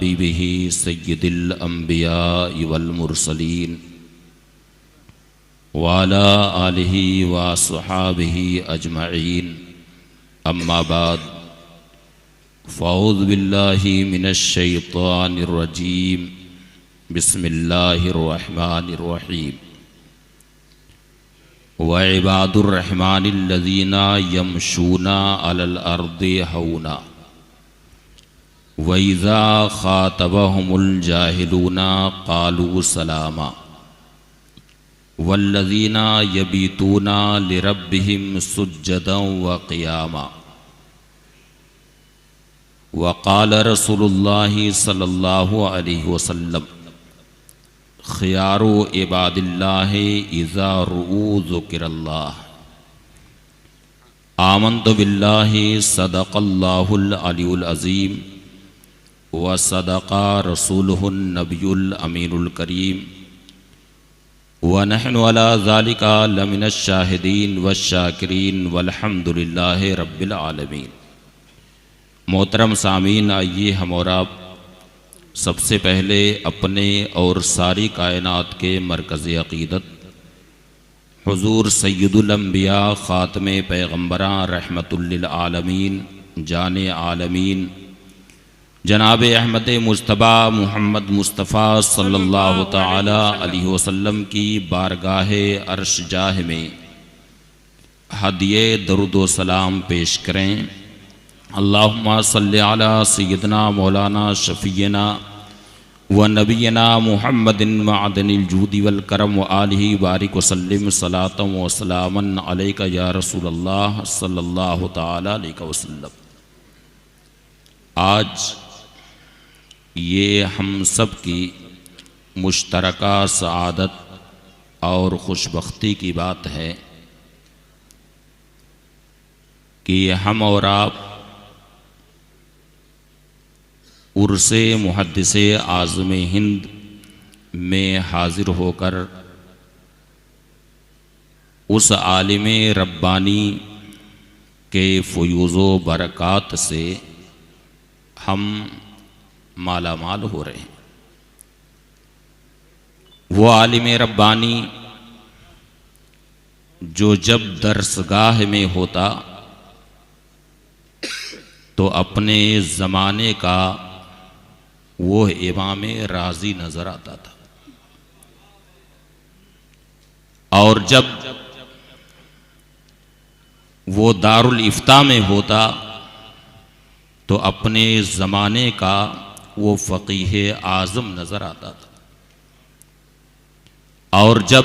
हबीबिही सय्यिदिल अंबिया वल मुरसलीन वाला आलिही व अस्हाबिही अजमईन अम्मा बाद फ़अऊज़ु बिल्लाहि मिनश शैतानिर रजीम बिस्मिल्लाहिर रहमानिर रहीम व इबादुर रहमानिल्लज़ीना यमशूना अलल अर्दि हौना व इज़ा ख़ातबहुमुल जाहिलूना क़ालू सलामा वल्लज़ीना यबीतूना लिरब्बिहिम सुज्जदन व क़ियामा वक़ाल रसूलुल्लाहि सल्लल्लाहु अलैहि वसल्लम ख़ियारु इबादिल्लाहि इज़ा रुऊ ज़ुकिरल्लाह आमन्तु बिल्लाहि सदक़ल्लाहुल अलियुल अज़ीम व सदक़ा रसूलुहुन नबियुल अमीनुल करीम व नहनु अला ज़ालिका लमिनश शाहिदीन व शाकिरीन वल्हम्दुलिल्लाहि रब्बिल आलमीन। मोहतरम सामीन, आइए हम और आप सबसे पहले अपने और सारी कायनात के मरकज़ अक़ीदत हुज़ूर सय्यदुल अंबिया ख़ातमे पैगम्बरां रहमतुल लिल आलमीन जाने आलमीन जनाब अहमद मुज्तबा मुहम्मद मुस्तफ़ा सल्लल्लाहु ताला अलैहि वसल्लम की बारगाह अर्शजाह में हदिये दरूद व सलाम पेश करें। अल्लाहुम्मा सल्लि अला सय्यिदना मौलाना शफ़ीना व नबीना मुहम्मदिन मअदनिल जूदि वल करम व आलिहि बारिक वसल्लिम सलातन व सलामन अलैका या रसूलल्लाह सल्लल्लाहु ताला अलैहि वसल्लम। आज ये हम सब की मुश्तरका सआदत और खुशबख्ती की बात है कि हम और आप उर्से मुहद्दिसे आज़म हिंद में हाजिर होकर उस आलिम रब्बानी के फ़ुयूज़ो बरक़ात से हम माला माल हो रहे हैं। वो आलिम रब्बानी जो जब दरसगाह में होता तो अपने ज़माने का वो इमाम राज़ी नज़र आता था, और जब वो दारुल इफ्ता में होता तो अपने ज़माने का वो फ़क़ीह आज़म नज़र आता था, और जब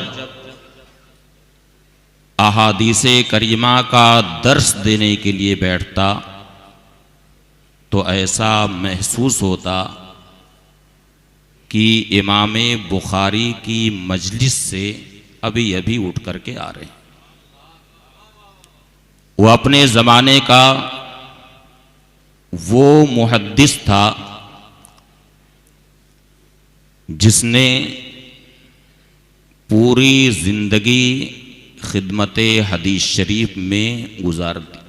अहादीसे करीमा का दर्स देने के लिए बैठता तो ऐसा महसूस होता कि इमाम बुखारी की मजलिस से अभी अभी उठ करके आ रहे हैं। वो अपने ज़माने का वो मुहद्दिस था जिसने पूरी ज़िंदगी खिदमत हदीस शरीफ में गुजार दी।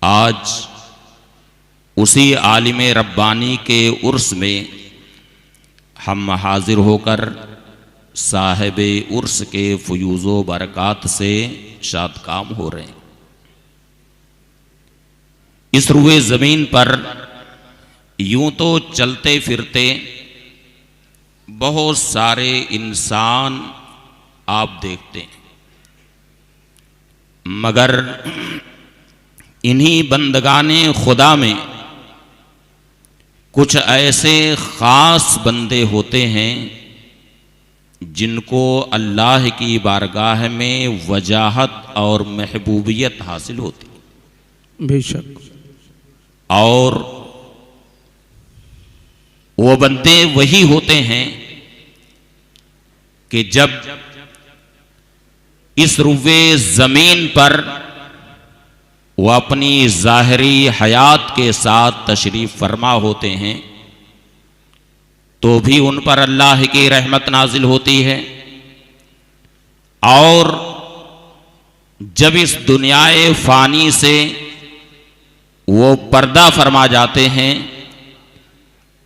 आज उसी आलिम रब्बानी के उर्स में हम हाजिर होकर साहिब उर्स के फ़ुयूज़ो बरक़ात से शादकाम हो रहे हैं। इस रुए ज़मीन पर यूं तो चलते फिरते बहुत सारे इंसान आप देखते हैं, मगर इन्हीं बंदगाने खुदा में कुछ ऐसे ख़ास बंदे होते हैं जिनको अल्लाह की बारगाह में वजाहत और महबूबियत हासिल होती। बेशक। और वो बंदे वही होते हैं कि जब इस रुवे ज़मीन पर वो अपनी ज़ाहिरी हयात के साथ तशरीफ़ फरमा होते हैं तो भी उन पर अल्लाह की रहमत नाजिल होती है, और जब इस दुनियाए फ़ानी से वो पर्दा फरमा जाते हैं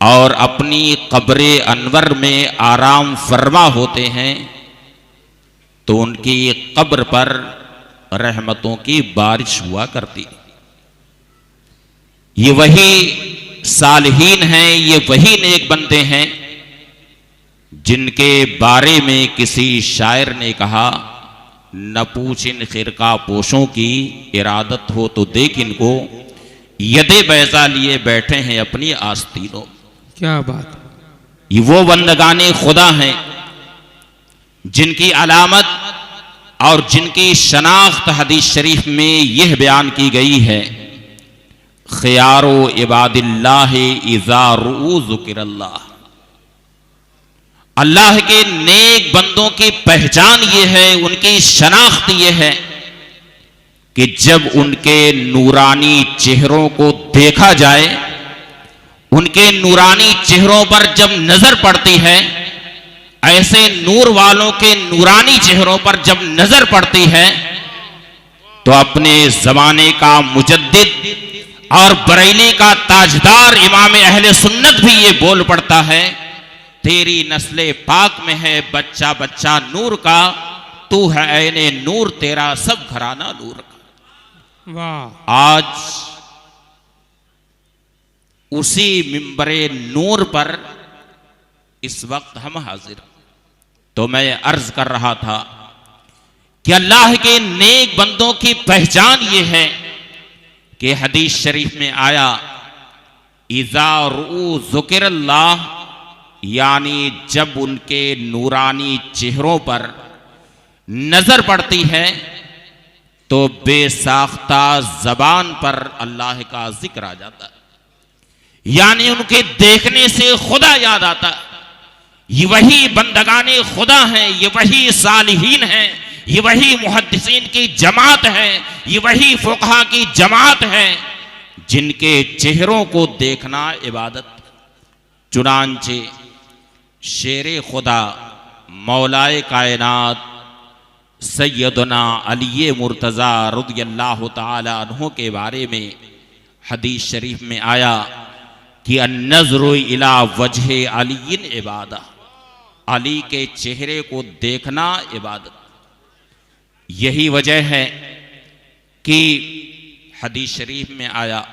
और अपनी कब्रे अनवर में आराम फरमा होते हैं तो उनकी कब्र पर रहमतों की बारिश हुआ करती। ये वही सालिहीन हैं, ये वही नेक बंदे हैं जिनके बारे में किसी शायर ने कहा, न पूछ इन खिरका पोशों की, इरादत हो तो देख इनको, यदे बैजा लिए बैठे हैं अपनी आस्तीनों। क्या बात। ये वो बंदगाने खुदा हैं जिनकी अलामत और जिनकी शनाख्त हदीस शरीफ में यह बयान की गई है, खियारो इबादिल्लाह इज़ा रुऊ ज़ुकिरल्लाह। अल्लाह के नेक बंदों की पहचान ये है, उनकी शनाख्त ये है कि जब उनके नूरानी चेहरों को देखा जाए, उनके नूरानी चेहरों पर जब नजर पड़ती है, ऐसे नूर वालों के नूरानी चेहरों पर जब नजर पड़ती है तो अपने जमाने का मुजद्दिद और बरेली का ताजदार इमाम अहले सुन्नत भी ये बोल पड़ता है, तेरी नस्ले पाक में है बच्चा बच्चा नूर का, तू है ऐने नूर, तेरा सब घराना नूर का। वाह। आज उसी मिंबरे नूर पर इस वक्त हम हाजिर। तो मैं अर्ज कर रहा था कि अल्लाह के नेक बंदों की पहचान ये है कि हदीस शरीफ में आया, इज़ा रुऊ ज़ुकिरल्लाह, यानी जब उनके नूरानी चेहरों पर नजर पड़ती है तो बेसाख्ता जबान पर अल्लाह का जिक्र आ जाता है, यानी उनके देखने से खुदा याद आता है। ये वही बंदगाने खुदा हैं, ये वही सालिहीन हैं, ये वही मुहद्दिसीन की जमात है, ये वही फुकहा की जमात है जिनके चेहरों को देखना इबादत। चुनांचे शेरे खुदा मौलाए कायनात सैयदना अली मुर्तज़ा रज़ियल्लाहु ताला अन्हु के बारे में हदीस शरीफ में आया कि अन्नज़्रु इला वजहे अलीन इबादा, अली के चेहरे को देखना इबादत। यही वजह है कि हदीस शरीफ में आया,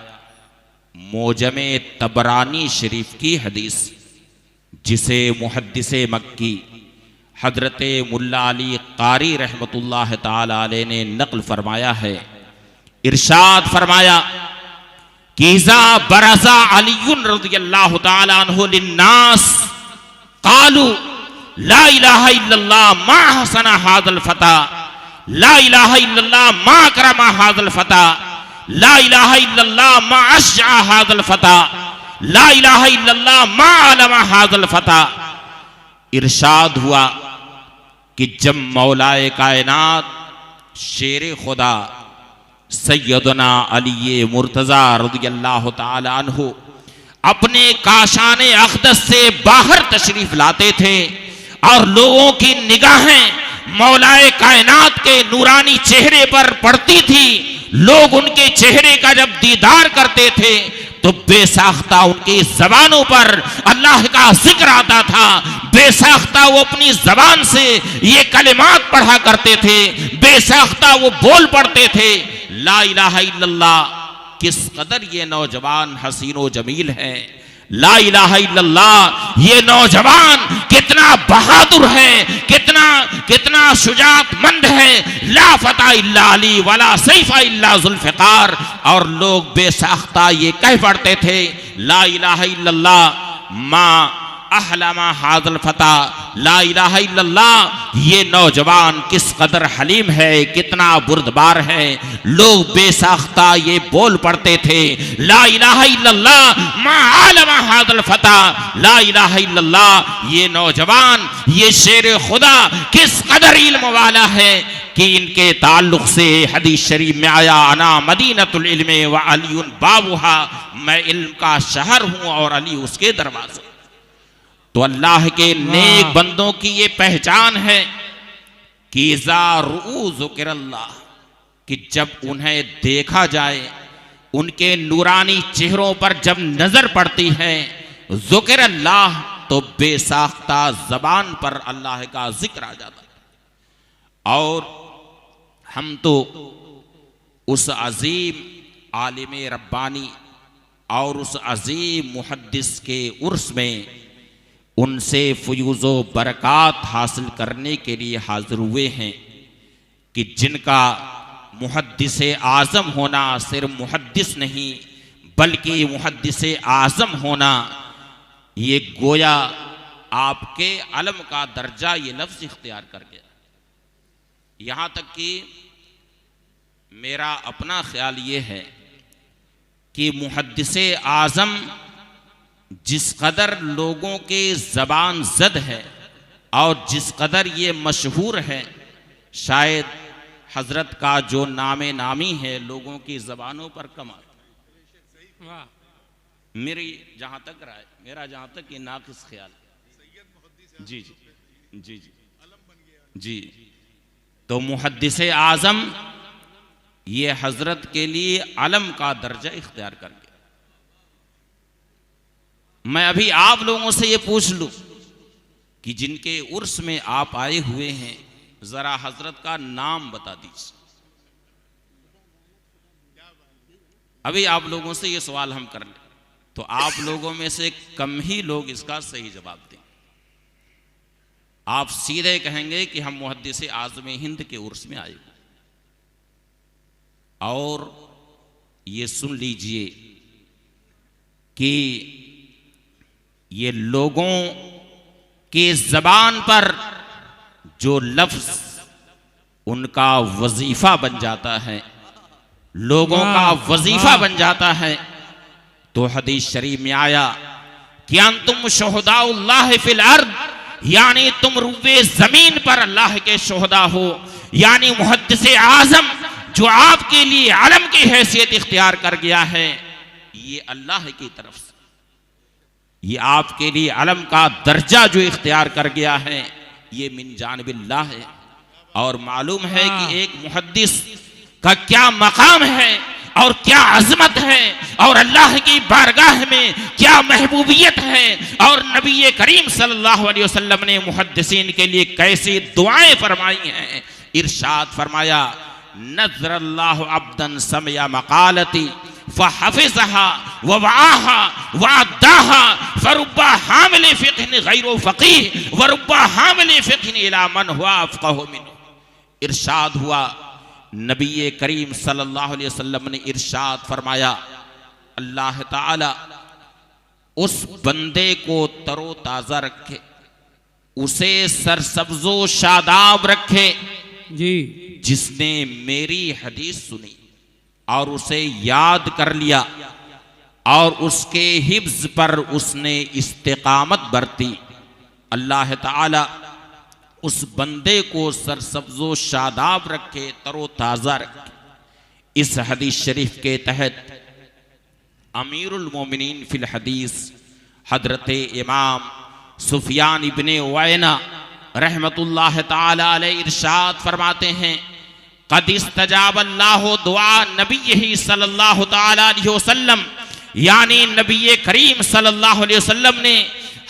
मोजमे तबरानी शरीफ की हदीस, जिसे मुहद्दिसे मक्की हजरत मुल्ला अली कारी रहमतुल्लाह ताला अलैह ने नक़ल फरमाया है। इरशाद फरमाया कि इज़ा बरज़ा अलीयुन रज़ियल्लाहु ताला अन्हु लिन्नास क़ालू ला इलाहा इल्लल्लाह मा हसना हाज़ल फता, ला इलाहा इल्लल्लाह मा अकरमा हाज़ल फता, ला इलाहा इल्लल्लाह मा अश्जा हाज़ल फता, ला इलाहा इल्लल्लाह मा अलमा हाज़ल फता। इरशाद हुआ कि जब मौलाए कायनात शेर खुदा सैयदना अली मुर्तज़ा रज़ियल्लाहु ताला अन्हु अपने काशाने अक़दस से बाहर तशरीफ लाते थे और लोगों की निगाहें मौलाए कायनात के नूरानी चेहरे पर पड़ती थी, लोग उनके चेहरे का जब दीदार करते थे तो बेसाख्ता उनकी जबानों पर अल्लाह का जिक्र आता था, बेसाख्ता वो अपनी जबान से ये कलिमात पढ़ा करते थे, बेसाख्ता वो बोल पड़ते थे, ला इलाहा इल्लल्लाह। किस कदर ये नौजवान हसीनो जमील है, ला इलाहा इल्लल्लाह। ये नौजवान कितना बहादुर है, कितना शुजाअतमंद है। ला फता इल्ला अली वला सैफा इल्ला जुल्फ़िकार। और लोग बेसाख्ता ये कह पड़ते थे, ला इलाहा इल्लल्लाह मा अहलमा हाज़ल फता, ला इलाहा इल्लल्लाह। ये नौजवान किस कदर हलीम है, कितना बुर्दबार है। लोग बेसाख्ता ये बोल पड़ते थे, ला इलाहा इल्लल्लाह मा आलमा हाज़ल फता, ला इलाहा इल्लल्लाह। ये नौजवान, ये शेर खुदा किस कदर इल्म वाला है कि इनके ताल्लुक से हदीस शरीफ में आया, अना मदीनतुल इल्म व अलीयुन बाबुहा। मैं इल्म का शहर हूँ और अली उसके दरवाजे। तो अल्लाह के नेक बंदों की ये पहचान है कि इज़ा रुऊ ज़ुकिरल्लाह, कि जब उन्हें देखा जाए, उनके नूरानी चेहरों पर जब नजर पड़ती है ज़ुक्र अल्लाह तो बेसाख्ता ज़बान पर अल्लाह का जिक्र आ जाता है। और हम तो उस अजीम आलिम रब्बानी और उस अजीम मुहद्दिस के उर्स में उनसे फ़यूज़ो बरक़ात हासिल करने के लिए हाज़िर हुए हैं कि जिनका मुहद्दिस आज़म होना सिर्फ मुहद्दिस नहीं बल्कि मुहद्दिस आज़म होना ये गोया आपके अलम का दर्जा ये लफ्ज़ इख्तियार कर गया। यहाँ तक कि मेरा अपना ख्याल ये है कि मुहद्दिस आज़म जिस कदर लोगों के ज़बान ज़द है और जिस कदर ये मशहूर है, शायद हज़रत का जो नामे नामी है लोगों की ज़बानों पर कम आता है। मेरी जहाँ तक राय, मेरा जहाँ तक ये नाक़िस ख्याल, जी जी जी जी जी, तो मुहद्दिस आज़म ये हज़रत के लिए अलम का दर्जा इख्तियार कर गया। मैं अभी आप लोगों से ये पूछ लूँ कि जिनके उर्स में आप आए हुए हैं, ज़रा हज़रत का नाम बता दीजिए। अभी आप लोगों से ये सवाल हम कर लें तो आप लोगों में से कम ही लोग इसका सही जवाब दें। आप सीधे कहेंगे कि हम मुहद्दिस आज़म हिंद के उर्स में आए। और ये सुन लीजिए कि ये लोगों के ज़बान पर जो लफ्ज़ उनका वजीफ़ा बन जाता है, लोगों का वजीफ़ा बन जाता है, तो हदीस शरीफ में आया कि अंतुम शुहदाउल्लाह फिल अर्द, यानी तुम रुए ज़मीन पर अल्लाह के शुहदा हो। यानी मुहद्दिस आज़म जो आपके लिए आलम की हैसियत इख्तियार कर गया है, ये अल्लाह की तरफ से, ये आपके लिए आलम का दर्जा जो इख्तियार कर गया है, ये मिन जानिबिल्लाह है। और मालूम है कि एक मुहद्दिस का क्या मकाम है और क्या अजमत है और अल्लाह की बारगाह में क्या महबूबियत है, और नबी करीम सल्लल्लाहु अलैहि वसल्लम ने मुहद्दिसीन के लिए कैसी दुआएं फरमाई हैं। इरशाद फरमाया, नज़रल्लाहु अब्दन समया मकालती फ़हफ़िज़हा ववआहा वअद्दाहा फ़रुब्बा हामिल फ़िक़्हिन गैरु फ़क़ीह वरुब्बा हामिल फ़िक़्हिन इला मन हुवा अफ़क़हु मिन्हु। इरशाद हुआ, नबी करीम सल्लल्लाहु अलैहि वसल्लम ने इरशाद फरमाया, अल्लाह ताला उस बंदे को तरोताज़ा रखे, उसे सरसब्ज़ो शादाब रखे जी, जिसने मेरी हदीस सुनी और उसे याद कर लिया और उसके हिफ्ज़ पर उसने इस्तिकामत बरती। अल्लाह ताला उस बंदे को सरसब्ज़ो शादाब रखे, तरोताज़ा रखे। इस हदीस शरीफ के तहत अमीरुल मोमिनीन फिल हदीस हज़रत इमाम सुफियान इब्ने उवैना रहमतुल्लाह ताला अलैहि इरशाद फरमाते हैं, क़द इस्तजाब अल्लाहु दुआ नबी सल्लल्लाहु ताला अलैहि वसल्लम, यानी नबी करीम सल्लल्लाहु अलैहि वसल्लम ने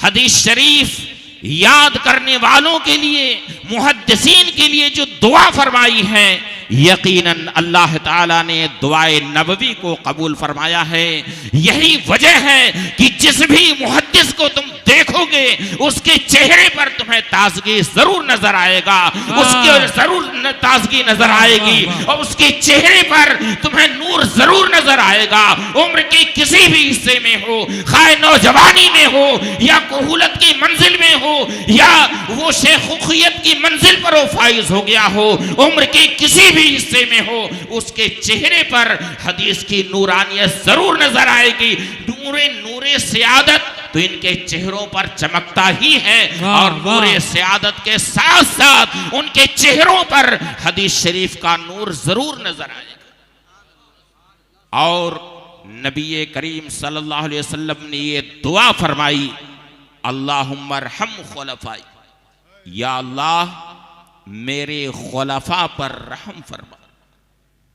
हदीस शरीफ याद करने वालों के लिए, मुहद्दिसीन के लिए जो दुआ फरमाई है, यकीनन अल्लाह ताला ने दुआए नबवी को कबूल फरमाया है। यही वजह है कि जिस भी मुहद्दिस को तुम देखोगे उसके चेहरे पर तुम्हें ताजगी जरूर नजर आएगा, उसके जरूर ताजगी नजर आएगी और उसके चेहरे पर तुम्हें नूर जरूर नजर आएगा। उम्र के किसी भी हिस्से में हो, खाए नौजवानी में हो या कुहूलत की मंजिल में हो या वो शेखुखियत की मंजिल पर वो फाइज हो गया हो, उम्र के किसी भी हिस्से में हो, उसके चेहरे पर हदीस की नूरानियत जरूर नजर आएगी। नूरे सियादत तो इनके चेहरों पर चमकता ही है और नूरे सियादत के साथ साथ उनके चेहरों पर हदीस शरीफ का नूर जरूर नजर आएगा। और नबी करीम सल्लल्लाहु अलैहि वसल्लम ने ये दुआ फरमाई, अल्लाहुम्मा रहम खुलफाई, या अल्लाह मेरे खुलफा पर रहम फरमा।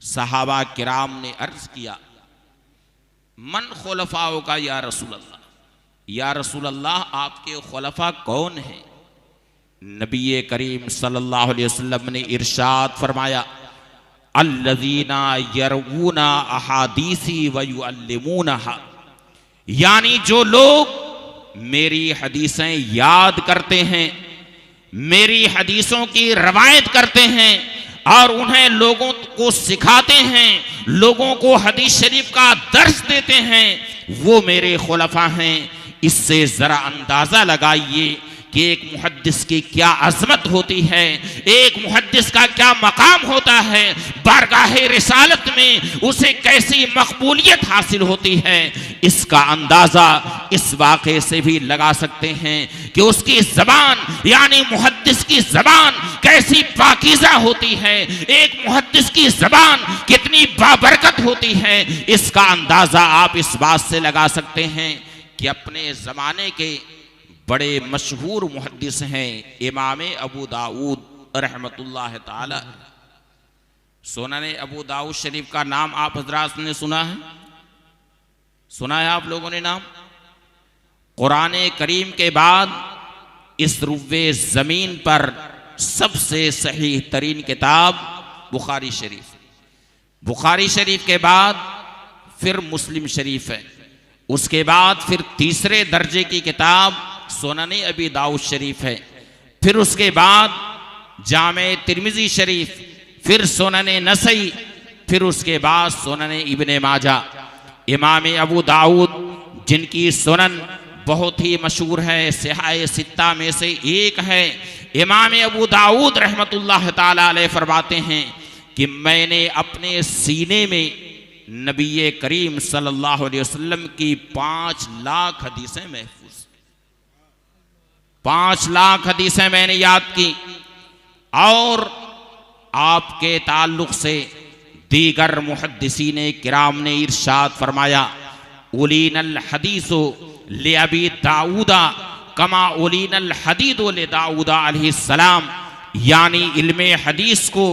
सहाबा किराम ने अर्ज किया, मन खुलफाओ का या रसूल अल्लाह, या रसूल अल्लाह आपके खुलफा कौन हैं? नबी करीम सल्लल्लाहु अलैहि वसल्लम ने इरशाद फरमाया, अल्लज़ीना यरवूना अहादीसी व युअल्लिमूनहा, यानी जो लोग मेरी हदीसें याद करते हैं, मेरी हदीसों की रवायत करते हैं और उन्हें लोगों को सिखाते हैं, लोगों को हदीस शरीफ का दर्स देते हैं, वो मेरे खुलफा हैं। इससे जरा अंदाजा लगाइए कि एक मुहद्दिस की क्या अजमत होती है, एक मुहद्दिस का क्या मकाम होता है, बारगाहे रिसालत में उसे कैसी मकबूलियत हासिल होती है। इसका अंदाजा इस वाक़े से भी लगा सकते हैं कि उसकी जबान यानी मुहद्दिस की जबान कैसी पाकीज़ा होती है, एक मुहद्दिस की जबान कितनी बाबरकत होती है। इसका अंदाजा आप इस बात से लगा सकते हैं कि अपने ज़माने के बड़े मशहूर मुहद्दिस हैं इमाम अबू दाऊद रहमतुल्लाह ताला। सुनन अबू दाऊद शरीफ का नाम आप हजरात ने सुना है? सुना है आप लोगों ने नाम? कुरान करीम के बाद इस रुव्वे ज़मीन पर सबसे सही तरीन किताब बुखारी शरीफ, बुखारी शरीफ के बाद फिर मुस्लिम शरीफ है, उसके बाद फिर तीसरे दर्जे की किताब सुनन अबी दाऊद शरीफ है, फिर उसके बाद जामे तिर्मिज़ी शरीफ, फिर सुनन नसई, फिर उसके बाद सुनन इब्ने माजा। इमाम अबू दाऊद जिनकी सुनन बहुत ही मशहूर है, सिहाए सित्ता में से एक है, इमाम अबू दाऊद रहमतुल्लाह ताला अलैह फरमाते हैं कि मैंने अपने सीने में नबी करीम सल्लल्लाहु अलैहि वसल्लम की 5 लाख हदीसें महफूज, 5 लाख हदीसें मैंने याद की। और आपके ताल्लुक से दीगर मुहद्दिसीने किराम ने इरशाद फरमाया, उलीनल हदीसो ले अबी दाऊदा कमा उलीनल हदीदो ले दाऊदा अलैहिस्सलाम, यानी इल्मे हदीस को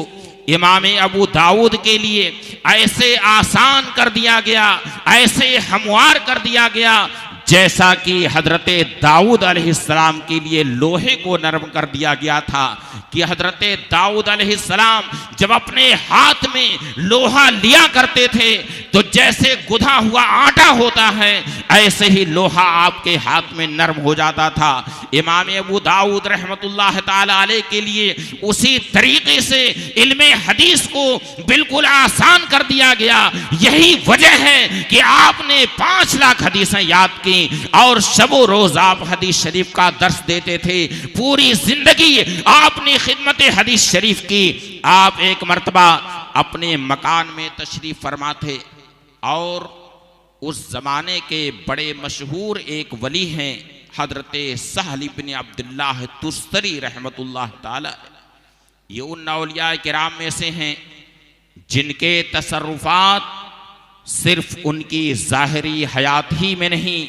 इमाम अबू दाऊद के लिए ऐसे आसान कर दिया गया, ऐसे हमवार कर दिया गया जैसा कि हजरत दाऊद अलैहिस्सलाम के लिए लोहे को नरम कर दिया गया था। कि हजरत दाऊद अलैहिस्सलाम जब अपने हाथ में लोहा लिया करते थे तो जैसे गुधा हुआ आटा होता है ऐसे ही लोहा आपके हाथ में नरम हो जाता था। इमाम अबू दाऊद रहमतुल्लाह ताला अलैह के लिए उसी तरीके से इल्मे हदीस को बिल्कुल आसान कर दिया गया। यही वजह है कि आपने 5 लाख हदीसें याद की और शबो रोज आप हदीस शरीफ का दर्स देते थे। पूरी जिंदगी आपने खिदमत हदीस शरीफ की। आप एक मर्तबा अपने मकान में तशरीफ फरमा थे और उस जमाने के बड़े मशहूर एक वली हैं हजरत सहल इब्न अब्दुल्लाह तुस्तरी रहमतुल्लाह ताला। ये उन औलिया किराम में से हैं जिनके तसर्रुफात सिर्फ उनकी ज़ाहिरी हयात ही में नहीं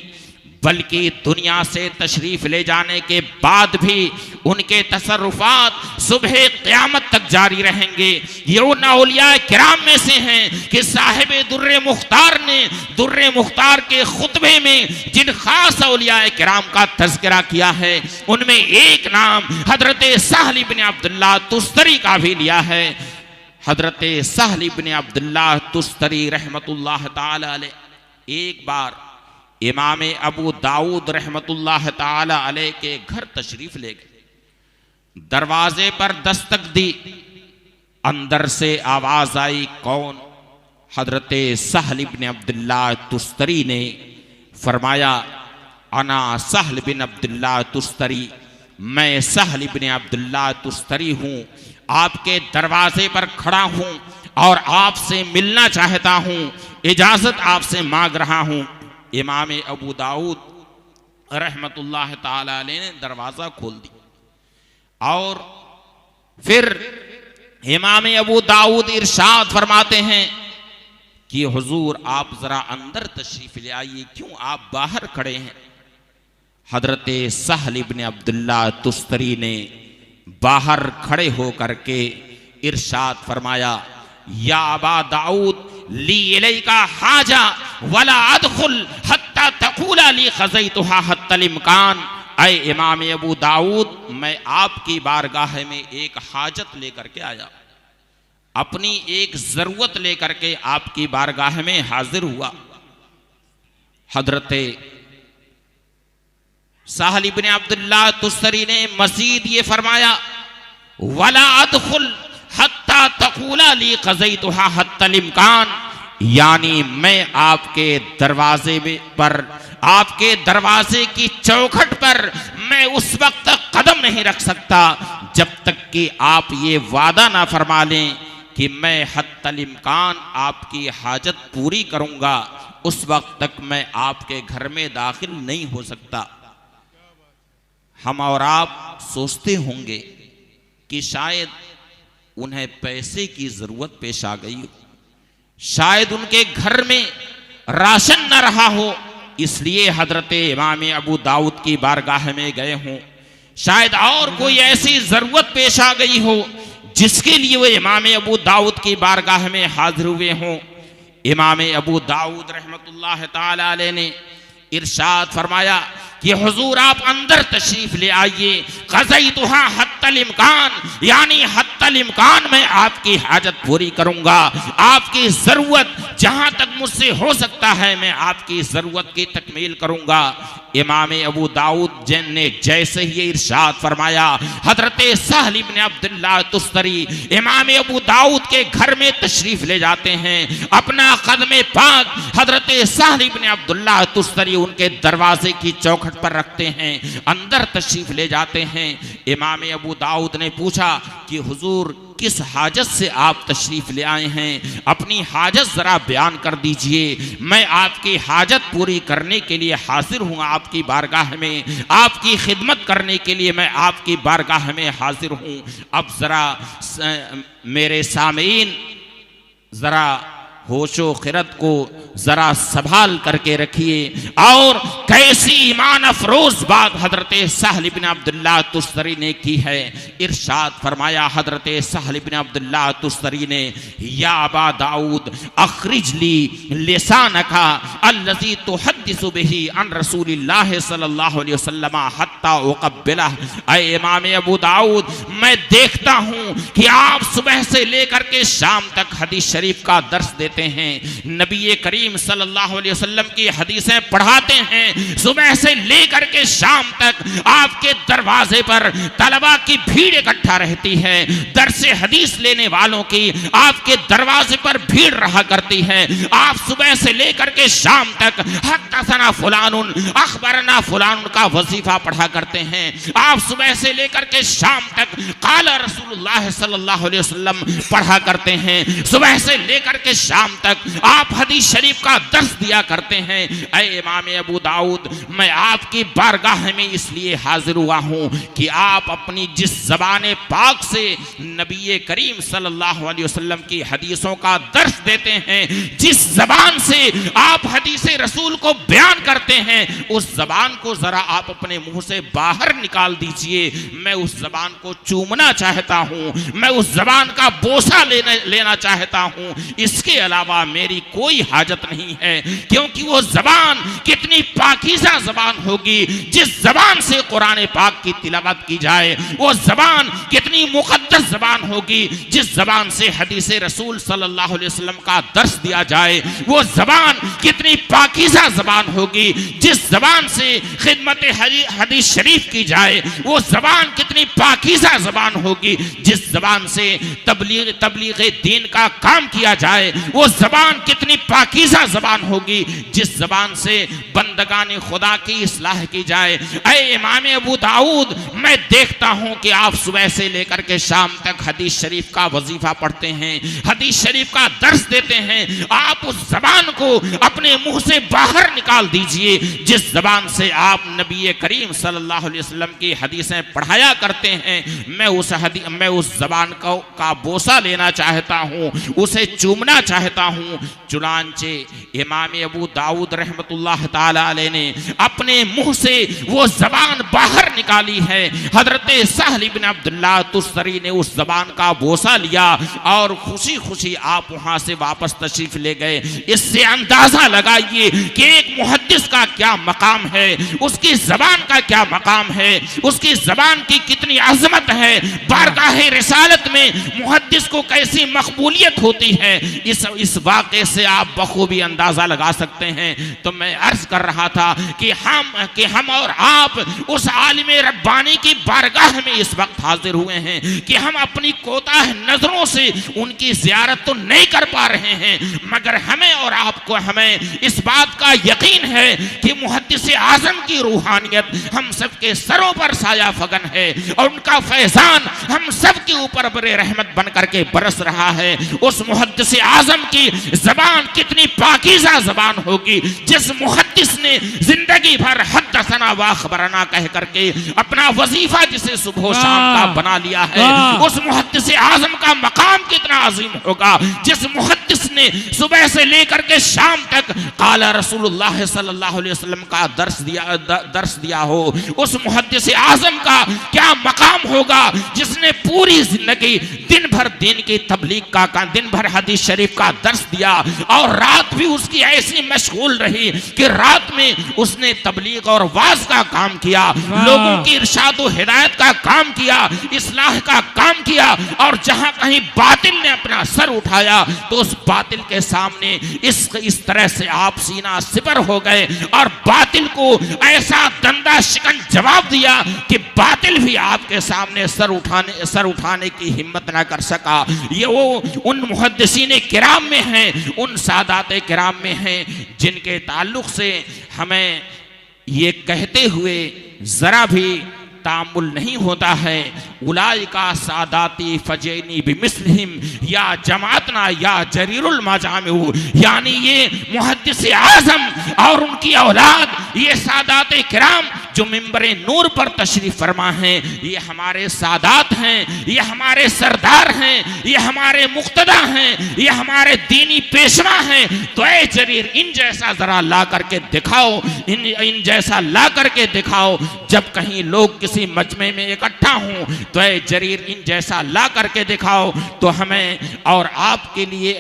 बल्कि दुनिया से तशरीफ ले जाने के बाद भी उनके तसर्रुफात सुबह क़यामत तक जारी रहेंगे। ये उन औलिया किराम में से हैं कि साहिब दुर्रे मुख्तार ने दुर्रे मुख्तार के खुतबे में जिन खास औलिया किराम का तज़किरा किया है उनमें एक नाम हजरत सहल इब्न अब्दुल्लाह तुस्तरी का भी लिया है। हजरत सहल इब्न अब्दुल्लाह तुस्तरी रहमतुल्लाह ताला अलैह एक बार इमाम अबू दाऊद रहमतुल्लाह ताला अलैह के घर तशरीफ ले गए। दरवाजे पर दस्तक दी, अंदर से आवाज आई, कौन? हजरत सहल इब्न अब्दुल्लाह तुस्तरी ने फरमाया, अना सहल बिन अब्दुल्लाह तुस्तरी, मैं सहल इब्न अब्दुल्लाह तुस्तरी हूँ, आपके दरवाजे पर खड़ा हूँ और आपसे मिलना चाहता हूँ, इजाजत आपसे मांग रहा हूँ। इमाम अबू दाऊद रहमतुल्लाह ताला अलैह ने दरवाज़ा खोल दिया और फिर इमाम अबू दाऊद इरशाद फरमाते हैं कि हुजूर आप ज़रा अंदर तशरीफ ले आइए, क्यों आप बाहर खड़े हैं? हजरत सहल इब्न अब्दुल्लाह तुस्तरी ने बाहर खड़े होकर के इरशाद फरमाया, या अबा दाऊद ली इलैका हाजा वला अदखुल हत्ता तक़ूला ली ख़ज़ैतुहा हत्ता हत्तल इम्कान, ऐ इमाम अबू दाऊद, मैं आपकी बारगाह में एक हाजत लेकर के आया, अपनी एक जरूरत लेकर के आपकी बारगाह में हाजिर हुआ। हजरत साहल इब्न अब्दुल्लाह तुस्तरी ने मजीद ये फरमाया, वला अदखुल हत्ता तक़ूला ली क़ज़ैतुहा हत्तल इम्कान, यानी मैं आपके दरवाजे पर, आपके दरवाजे की चौखट पर मैं उस वक्त तक कदम नहीं रख सकता जब तक कि आप ये वादा ना फरमा लें कि मैं हत्तल इम्कान आपकी हाजत पूरी करूंगा, उस वक्त तक मैं आपके घर में दाखिल नहीं हो सकता। हम और आप सोचते होंगे कि शायद उन्हें पैसे की जरूरत पेश आ गई हो, शायद उनके घर में राशन न रहा हो, इसलिए हजरत इमाम अबू दाऊद की बारगाह में गए हों, शायद और कोई ऐसी जरूरत पेश आ गई हो जिसके लिए वो इमाम अबू दाऊद की बारगाह में हाजिर हुए हों। इमाम अबू दाऊद रहमतुल्लाह ताला अलैह ने इरशाद फरमाया कि हुजूर आप अंदर तशरीफ ले आइए, क़ज़ैतुहा हत्तल इम्कान, यानी हत्तल इम्कान मैं आपकी हाजत पूरी करूंगा, आपकी जरूरत जहां तक मुझसे हो सकता है मैं आपकी जरूरत की तकमील करूंगा। इमाम अबू दाऊद ने जैसे ही इरशाद फरमाया, हजरत सहल इब्न अब्दुल्लाह तुस्तरी इमाम अबू दाऊद के घर में तशरीफ ले जाते हैं, अपना कदम पाक हजरत सहल इब्न अब्दुल्लाह तुस्तरी उनके दरवाजे की चौखट पर रखते हैं, अंदर तशरीफ ले जाते हैं। इमाम अबू दाऊद ने पूछा कि हुजूर किस हाजत से आप तशरीफ ले आए हैं, अपनी हाजत जरा बयान कर दीजिए, मैं आपकी हाजत पूरी करने के लिए हाजिर हूँ आपकी बारगाह में, आपकी खिदमत करने के लिए मैं आपकी बारगाह में हाजिर हूँ। अब जरा मेरे सामीन जरा होशो खिरत को जरा संभाल करके रखिए और कैसी ईमान अफरोज बात हजरत सहल इब्न अब्दुल्लाह तुस्तरी ने की है। इरशाद फरमाया हजरत सहल इब्न अब्दुल्लाह तुस्तरी ने, या अबा दाऊद अखरिज ली लिसानका अल्लज़ी तुहद्दिसु बिही अन रसूलिल्लाह सल्लल्लाहु अलैहि वसल्लम हत्ता उक़ब्बिलह। ऐ इमाम अबू दाऊद, मैं देखता हूँ कि आप सुबह से लेकर के शाम तक हदीस शरीफ का दर्स देते हैं, नबी करीम सल्लल्लाहु अलैहि वसल्लम की हदीसें पढ़ाते हैं, सुबह से लेकर के शाम तक आपके दरवाजे पर तलबा की भीड़ इकट्ठा रहती है, दर्स हदीस लेने वालों की आपके दरवाजे पर भीड़ रहा करती है। आप सुबह से लेकर के शाम तक हद्दसना फुलानुन अखबरना फुलानुन का वजीफा पढ़ा करते हैं। आप सुबह से लेकर के शाम तक काला रसूलुल्लाह सल्लल्लाहु अलैहि वसल्लम पढ़ा करते हैं, सुबह से लेकर के शाम तक आप हदीस शरीफ का दर्स दिया करते हैं। ऐ इमाम अबू दाऊद, मैं आपकी बारगाह में इसलिए हाजिर हुआ हूं कि आप अपनी जिस ज़बान पाक से नबी करीम सल्लल्लाहु अलैहि वसल्लम की हदीसों का दर्स देते हैं, जिस ज़बान से आप हदीस रसूल को बयान करते हैं, उस ज़बान को जरा आप अपने मुंह से बाहर निकाल दीजिए। मैं उस ज़बान को चूमना चाहता हूं, मैं उस ज़बान का बोसा लेना चाहता हूं। इसके अलावा मेरी कोई हाजत नहीं है, क्योंकि वो जबान कितनी पाकीज़ा जबान होगी जिस जबान से कुरान पाक की तिलावत की जाए, वो जबान कितनी मुकद्दस जबान होगी जिस जबान से हदीस रसूल सल्लल्लाहु अलैहि वसल्लम का दर्स दिया जाए, वो जबान कितनी पाकीज़ा जबान होगी जिस जबान से खिदमत हदीस शरीफ की जाए, वो जबान कितनी पाकीज़ा जबान होगी जिस जबान से तबलीग दीन का काम किया जाए, वो जबान कितनी पाकीज़ा जबान होगी जिस जबान से बंदगान खुदा की इस्लाह की जाए। ऐ इमाम अबू दाऊद, मैं देखता हूं कि आप सुबह से लेकर के शाम तक हदीस शरीफ का वजीफा पढ़ते हैं, हदीस शरीफ का दर्स देते हैं। आप उस जबान को अपने मुंह से बाहर निकाल दीजिए जिस जबान से आप नबी करीम सल्लल्लाहु अलैहि वसल्लम की हदीसें पढ़ाया करते हैं। मैं उस जबान का बोसा लेना चाहता हूं, उसे चूमना चाहता कहता हूँ। चुनांचे इमाम अबू दाऊद रहमतुल्लाह ताला अलैह ने अपने मुंह से वो जबान बाहर निकाली है। हजरत सहल इब्न अब्दुल्लाह तुस्तरी ने उस जबान का बोसा लिया और खुशी खुशी आप वहां से वापस तशरीफ ले गए। इससे अंदाजा लगाइए कि एक मुहद्दिस का क्या मकाम है, उसकी जबान का क्या मकाम है, उसकी जबान की कितनी अजमत है, बारगाह रिसालत में मुहद्दिस को कैसी मकबूलियत होती है। इस वाक़े से आप बखूबी अंदाजा लगा सकते हैं। तो मैं अर्ज कर रहा था कि हम और आप उस आलिम रब्बानी की बारगाह में इस वक्त हाजिर हुए हैं कि हम अपनी कोताह नजरों से उनकी जियारत तो नहीं कर पा रहे हैं, मगर हमें और आपको हमें इस बात का यकीन है कि मुहद्दिस आजम की रूहानियत हम सब के सरों पर साया फगन है और उनका फैजान हम सब के ऊपर बड़े रहमत बन करके बरस रहा है। उस मुहद्दिस आजम की जबान कितनी पाकीज़ा जबान होगी जिस मुहद्दिस ने जिंदगी भर हद्दसना व अखबरना कह करके अपना वजीफा जिसे सुबह शाम का बना लिया है। उस मुहद्दिस आजम का मकाम कितना अजीम होगा जिस मुहद्दिस ने सुबह से लेकर के शाम तक काला रसूलुल्लाह सल्लल्लाहु अलैहि वसल्लम का दर्स दिया हो। उस मुहद्दिस आजम का क्या मकाम होगा जिसने पूरी जिंदगी दिन भर दीन की तबलीग का दिन भर हदीस शरीफ का दर्स दिया और रात भी उसकी ऐसी मशगूल रही कि रात में उसने तबलीग और वाज का काम किया, लोगों की इरशाद व हिदायत का काम किया, इस्लाह का काम किया। और जहां कहीं बातिल ने अपना सर उठाया तो उस बातिल के सामने इस तरह से आप सीना सिपर हो गए और बातिल को ऐसा दंदा शिकन जवाब दिया कि बातिल भी आपके सामने सर उठाने की हिम्मत ना कर सका। ये वो उन मुहद्दिसीन किराम में हैं, उन सादात किराम में हैं जिनके ताल्लुक से हमें ये कहते हुए जरा भी तामुल नहीं होता है। उलाइका सादाती फजैनी बिमिस्लिहिम या जमातना या जरीरुल मजामिउ, यानी ये मुहद्दिस आजम और उनकी औलाद, ये सादात किराम जो मिंबरे नूर पर तशरीफ फरमा हैं, ये हमारे सादात हैं, ये हमारे सरदार हैं, ये हमारे मुक्तदा हैं, ये हमारे दीनी पेशवा हैं। तो ऐ जरीर इन जैसा जरा ला करके दिखाओ, इन जैसा ला करके दिखाओ। जब कहीं लोग किसी मजमे में इकट्ठा हों तो ऐ जरीर इन जैसा ला करके दिखाओ। तो हमें और आपके लिए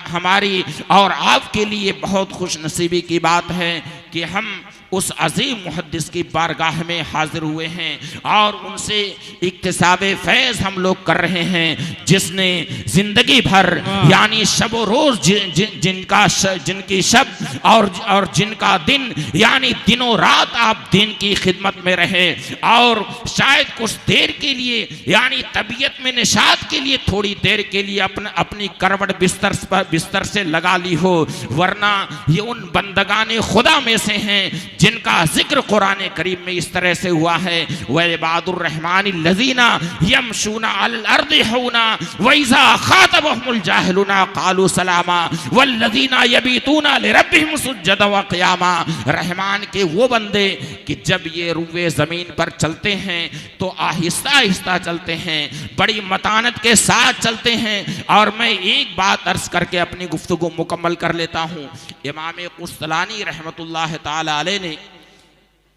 हमारी और आपके लिए बहुत खुश नसीबी की बात है कि हम उस अजीम मुहद्दिस की बारगाह में हाजिर हुए हैं और उनसे इक्तिसाब फैज़ हम लोग कर रहे हैं, जिसने जिंदगी भर यानी शब रोज जिनकी शब और जिनका दिन यानी दिनों रात आप दिन की खिदमत में रहे और शायद कुछ देर के लिए यानी तबीयत में निशात के लिए थोड़ी देर के लिए अपनी करवट बिस्तर से लगा ली हो, वरना ये उन बंदगाने खुदा में से हैं जिनका जिक्र कुरान करीम में इस तरह से हुआ है, व इबादुर रहमान लजीना यमशूना अल अर्दि हौना व इज़ा खातबहुमुल जाहिलूना क़ालू सलामा वल्लज़ीना यबीतूना लिरब्बिहिम सुज्जदा व क़ियामा। रहमान के वो बंदे कि जब ये रुए ज़मीन पर चलते हैं तो आहिस्ता आहिस्ता चलते हैं, बड़ी मतानत के साथ चलते हैं। और मैं एक बात अर्ज करके अपनी गुफ्तगू मुकम्मल कर लेता हूँ। इमाम कुस्तलानी रहमतुल्लाह ताला अलैह ने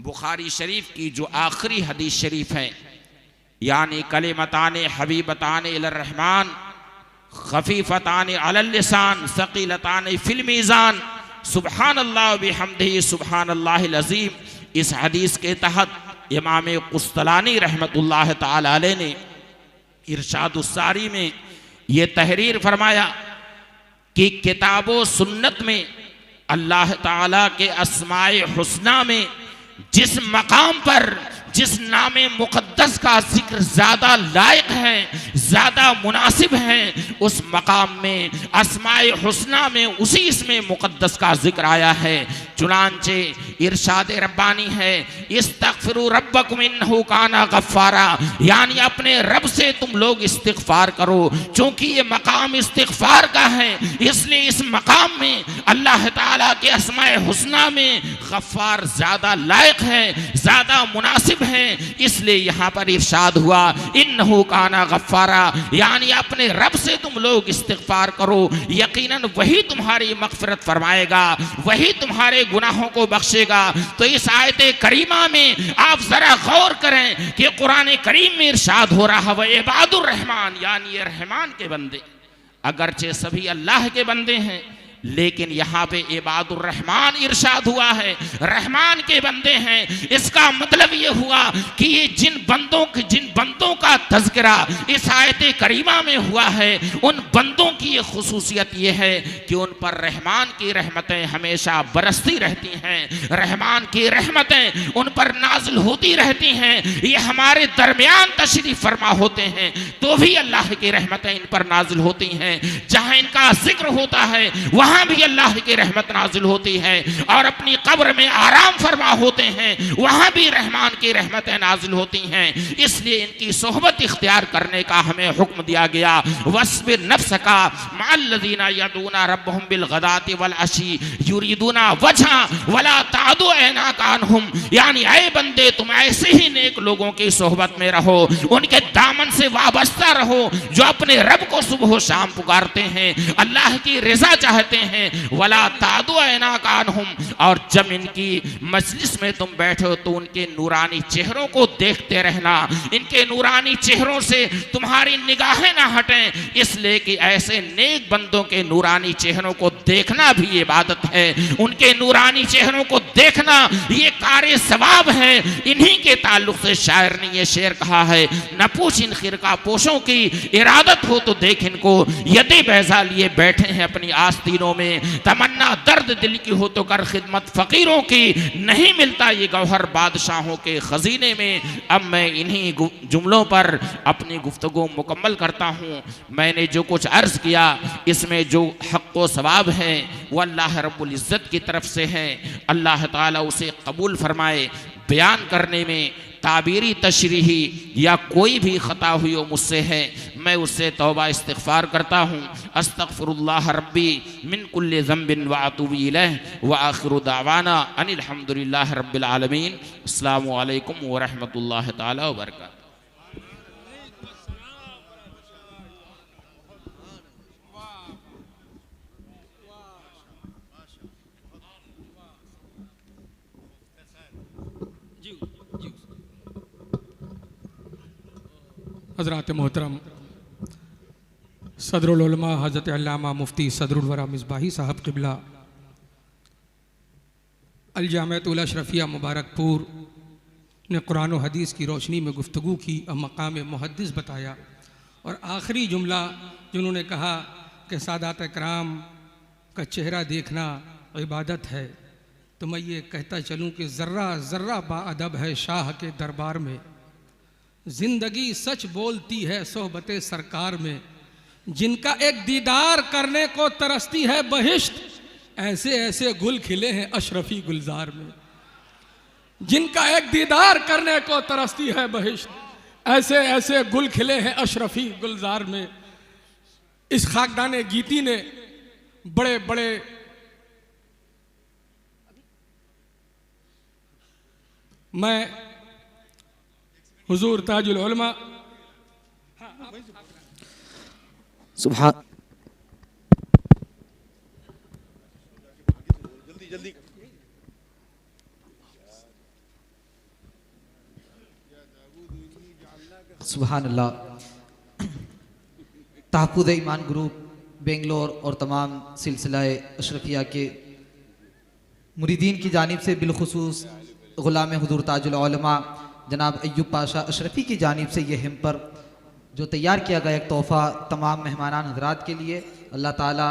बुखारी शरीफ की जो आखिरी हदीस शरीफ है, यानी कलिमताने हबीबताने इलर रहमान खफीफताने अलल लिसान सकीलताने फिल मीज़ान सुब्हानल्लाह बिहम्दिही सुब्हानल्लाहिल अज़ीम, इस हदीस के तहत इमाम कुस्तलानी रहमतुल्लाह ताला अलैह ने इरशादुस्सारी में ये तहरीर फरमाया कि किताबो सुन्नत में अल्लाह ताला के अस्माए हुस्ना में जिस मकाम पर जिस नामे मुक़द्दस का जिक्र ज़्यादा लायक है, ज़्यादा मुनासिब है, उस मकाम में अस्माए हुस्ना में उसी इसमें मुक़द्दस का जिक्र आया है। चुनांचे इरशाद रब्बानी है, इस्तग़फिरू रब्बकुम इन्नहु काना गफ़्फ़ारा, यानी अपने रब से तुम लोग इस्तिग़फ़ार करो। चूँकि ये मकाम इस्तिग़फ़ार का है इसलिए इस मकाम में अल्लाह ताला के अस्माए हुस्ना में गफ़्फ़ार ज़्यादा लायक है, ज़्यादा मुनासिब हैं, इसलिए यहाँ पर इरशाद हुआ इन्नहु काना गफ्फारा, यानी अपने रब से तुम लोग इस्तिग़फ़ार करो, यकीनन वही तुम्हारी मग़फ़िरत फरमाएगा, वही तुम्हारे गुनाहों को बख्शेगा। तो इस आयत करीमा में आप जरा गौर करें कि कुरान करीम में इरशाद हो रहा है इबादुर रहमान, यानी ये रहमान के बंदे, अगरचे सभी अल्लाह के बंदे हैं, लेकिन यहाँ पे इबादुर रहमान इरशाद हुआ है, रहमान के बंदे हैं। इसका मतलब ये हुआ कि ये जिन बंदों का तज़किरा इस आयत करीमा में हुआ है, उन बंदों की ये खुसूसियत ये है कि उन पर रहमान की रहमतें हमेशा बरसती रहती हैं, रहमान की रहमतें उन पर नाजिल होती रहती हैं। ये हमारे दरमियान तशरीफ फरमा होते हैं तो भी अल्लाह की रहमतें इन पर नाजिल होती हैं, जहाँ इनका जिक्र होता है वहाँ भी अल्लाह की रहमत नाजिल होती है, और अपनी कब्र में आराम फरमा होते हैं वहाँ भी रहमान की रहमतें नाजिल होती हैं। इसलिए इनकी सोहबत इख्तियार करने का हमें हुक्म दिया गया, वस्बिर नफ्सका मअल्लज़ीना यदूना रब्बहुम बिलगदाति वल अशी युरीदूना वजहा वला तादु ऐनाका अन्हुम, यानी ऐ बंदे तुम ऐसे ही नेक लोगों की सोहबत में रहो, उनके दामन से वाबस्ता रहो जो अपने रब को सुबह व शाम पुकारते हैं, अल्लाह की रज़ा चाहते हैं। वला तादु ऐनाका अन्हुम, और जब इनकी मजलिस में तुम बैठो तो उनके नूरानी चेहरों को देखते रहना, इनके नूरानी चेहरों से तुम्हारी निगाहें ना हटें, इसलिए कि ऐसे नेक बंदों के नूरानी चेहरों को देखना भी इबादत है, उनके नूरानी चेहरों को देखना ये कार्य सवाब है। इन्हीं के ताल्लुक से शायर ने ये शेर कहा है, न पूछ इन खिरका पोशों की इरादत हो तो देख इनको यदे बैजा लिए बैठे हैं अपनी आस्तीनों में, तमन्ना दर्द दिल की हो तो कर खिदमत फकीरों की, नहीं मिलता ये गौहर बादशाहों के खजीने में। अब मैं इन्हीं जुमलों पर अपनी गुफ्तगू मुकम्मल करता हूँ। मैंने जो कुछ अर्ज़ किया इसमें जो हक़ व सवाब है वो अल्लाह रब्बुल इज़्ज़त की तरफ से है, अल्लाह ताला उसे कबूल फरमाए। बयान करने में ताबीरी तशरीही या कोई भी ख़ता हुई हो मुझसे है, मैं उससे तौबा इस्तिग़फ़ार करता हूँ। अस्तग़फ़िरुल्लाह रब्बी मिन कुल्लि ज़ंबिन व अतूबु इलैह व आखिरु दावाना अनिल हम्दुलिल्लाहि रब्बिल आलमीन। अस्सलामु अलैकुम व रहमतुल्लाहि तआला व बरकातहू। हज़रात मोहतरम सदरुल उलमा हज़रत अल्लामा मुफ्ती सदरुल वरा मिसबाही साहब क़िबला अल जामिअतुल अशरफिया मुबारकपुर ने कुरान व हदीस की रोशनी में गुफ्तगू की और मकाम मुहद्दिस बताया, और आखिरी जुमला जिन्होंने कहा कि सादात इकराम का चेहरा देखना इबादत है, तो मैं ये कहता चलूँ कि ज़र्रा ज़र्रा बाअदब है शाह के दरबार में, जिंदगी सच बोलती है सोहबते सरकार में, जिनका एक दीदार करने को तरसती है बहिश्त, ऐसे ऐसे गुल खिले हैं अशरफी गुलजार में। जिनका एक दीदार करने को तरसती है बहिश्त, ऐसे ऐसे गुल खिले हैं अशरफी गुलजार में। इस खाकदाने गीती ने बड़े बड़े मैं हुजूर ताजुल उलमा सुभान सुभान अल्लाह। तहफ़्फ़ुज़ ईमान ग्रुप बेंगलोर और तमाम सिलसिला अशरफिया के मुरीदीन की जानिब से बिलखुसूस ग़ुलाम हुज़ूर ताजुल उलमा जनाब अय्यूब पाशा अशरफी की जानिब से ये हिम पर जो तैयार किया गया एक तोहफ़ा तमाम मेहमानान हज़रात के लिए, अल्लाह ताला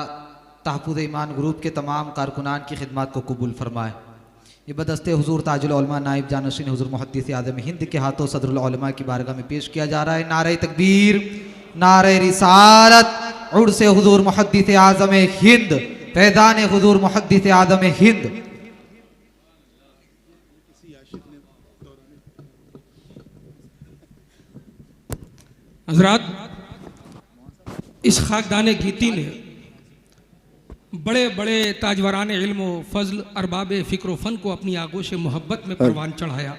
तहफ़्फ़ुज़ ईमान ग्रुप के तमाम कारकुनान की खिदमत को कबूल फरमाए। ये बदस्ते हुज़ूर ताजुल उलमा नाइब जानशीन हुज़ूर मुहद्दिस आज़म हिंद के हाथों सदरुल उलमा की बारगाह में पेश किया जा रहा है। नारे तकबीर, नारे रिसालत, उर्स हुज़ूर मुहद्दिस आज़म हिंद, फैज़ान हुज़ूर मुहद्दिस आज़म हिंद। हज़रात, इस खाकदाने गीती ने बड़े बड़े ताजवरान इल्म व फ़ज़ल अरबाब फ़िक्र व फ़न को अपनी आगोश मोहब्बत में परवान चढ़ाया।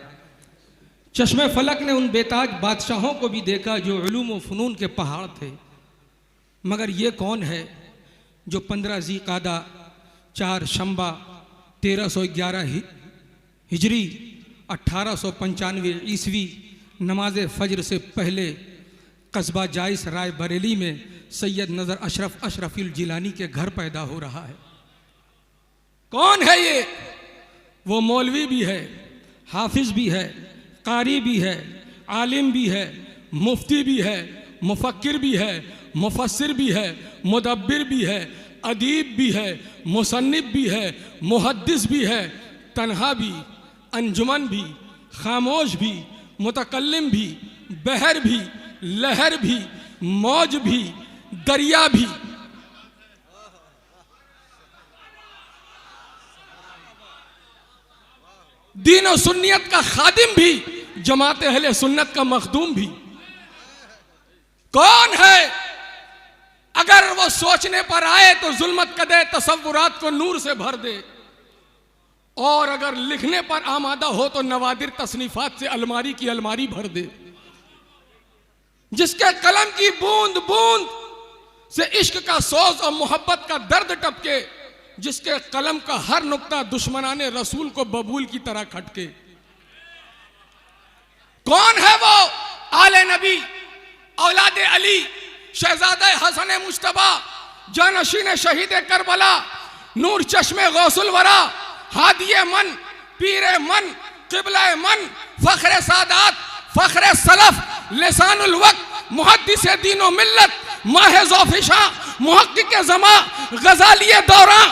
चश्मे फलक ने उन बेताज बादशाहों को भी देखा जो उलूम व फ़नून के पहाड़ थे, मगर ये कौन है जो 15 ज़ीक़ादा 4 शंबा 1311 हिजरी 1895 ईस्वी नमाज फ़ज्र से पहले कस्बा जाइस राय बरेली में सैयद नज़र अशरफ अशरफुल जिलानी के घर पैदा हो रहा है। कौन है ये? वो मौलवी भी है, हाफिज भी है, कारी भी है, आलिम भी है, मुफ्ती भी है, मुफक्किर भी है, मुफस्सिर भी है, मुदब्बिर भी है, अदीब भी है, मुसन्निफ भी है, मुहद्दिस भी है, तन्हा भी, अंजुमन भी, खामोश भी, मुतकल्लिम भी, बहर भी, लहर भी, मौज भी, दरिया भी। दीन और सुन्नियत का खादिम भी, जमात अहले सुन्नत का मखदूम भी। कौन है? अगर वो सोचने पर आए तो जुल्मत कदे तसव्वुरात को नूर से भर दे, और अगर लिखने पर आमादा हो तो नवादिर तसनीफात से अलमारी की अलमारी भर दे। जिसके कलम की बूंद बूंद से इश्क का सोज और मोहब्बत का दर्द टपके, जिसके कलम का हर नुक्ता दुश्मनाने रसूल को बबूल की तरह खटके। कौन है वो? आले नबी, औलादे अली, शहजादे हसन मुश्तबा, जानशीन शहीद करबला, नूर चश्मे गौसुल वरा, हादिये मन, पीरे मन, किबला मन, फख्रे सादात, फख्रे सलफ, लिसानुल वक्त, मुहद्दिस दीनो मिल्लत, माहे ज़ौफ़िशा, मुहक्किक ज़मा, गज़ालिये दौरा,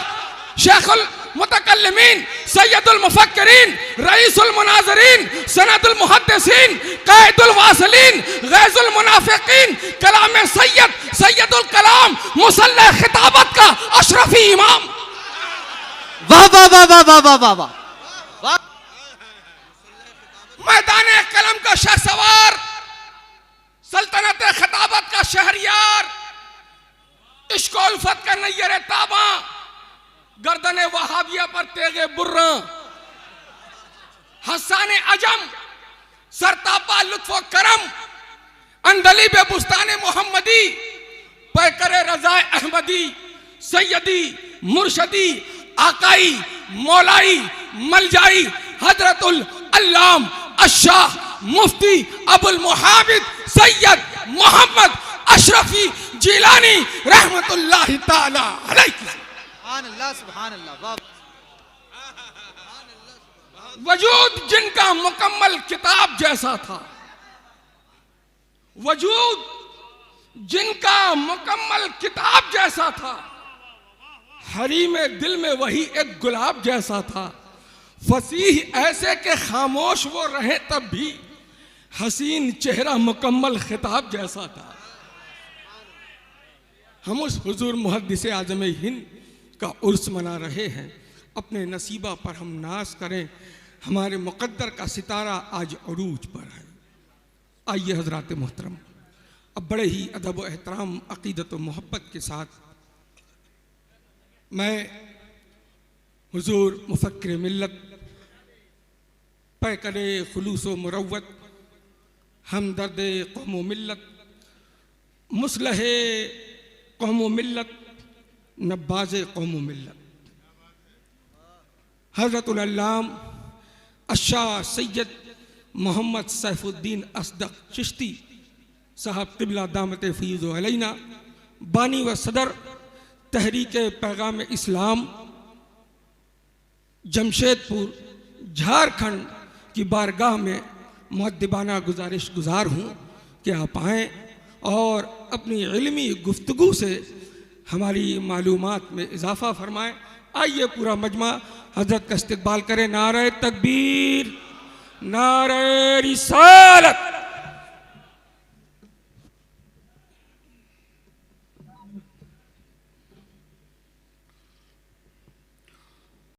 शेखुल मुतकल्लिमीन, सैयदुल मुफक्किरीन, रईसुल मुनाज़िरीन, सनदुल मुहद्दिसीन, कायदुल वासिलीन, गैज़ुल मुनाफ़िकीन, कलाम सैयद, सैयदुल कलाम, मुसल्ले खिताबत का अशरफी इमाम। वाह वाह वाह वाह वाह वाह वाह वाह। मैदान कलम का शहसवार, सल्तनत खिताबत का शहरियार, इश्क और उल्फत का नैयर ताबा, गर्दन वहाबिया पर तेगे बुर्रा, हसान अजम, सरतापा लुत्फ़ो करम, अंदली बे बुस्तान मोहम्मदी, पैकर रज़ा अहमदी, सैयदी मुर्शदी, आकाई, मौलाई, मलजाई, हजरतुल अल्लाम अशाह मुफ्ती अबुल मुहामिद सैयद मोहम्मद अशरफी जिलानी रहमतुल्लाहि ताला अलैहि। सुभान अल्लाह। वजूद जिनका मुकम्मल किताब जैसा था, वजूद जिनका मुकम्मल किताब जैसा था, हरीम दिल में वही एक गुलाब जैसा था, फसीह ऐसे के खामोश वो रहे तब भी, हसीन चेहरा मुकम्मल खिताब जैसा था। हम उस हुजूर मुहद्दिस आज़म हिंद का उर्स मना रहे हैं। अपने नसीबा पर हम नाज करें, हमारे मुक़द्दर का सितारा आज अरूज पर है। आइए हज़रात मोहतरम, अब बड़े ही अदब व एहतराम, अक़ीदत व मोहब्बत के साथ मैं हुजूर मुफ़क्किर मिल्लत, पैकरे खुलूस व मुरव्वत, हमदर्द कौम व मिल्लत, मुस्लह कौम व मिल्लत, नब्बाज़ कौम व मिल्लत, हज़रतुल अल्लाम अशाह सैयद मोहम्मद सैफुद्दीन असदक चिश्ती साहब क़िबला दामत फ़ीज़ अलैना, बानी व सदर तहरीक पैगाम इस्लाम, जमशेदपुर झारखंड की बारगाह में मुअद्दिबाना गुजारिश गुजार हूँ कि आप आएँ और अपनी इल्मी गुफ्तगू से हमारी मालूमात में इजाफ़ा फरमाएँ। आइए पूरा मजमा हज़रत का इस्तक़बाल करें। नारे तकबीर, नारे रिसालत।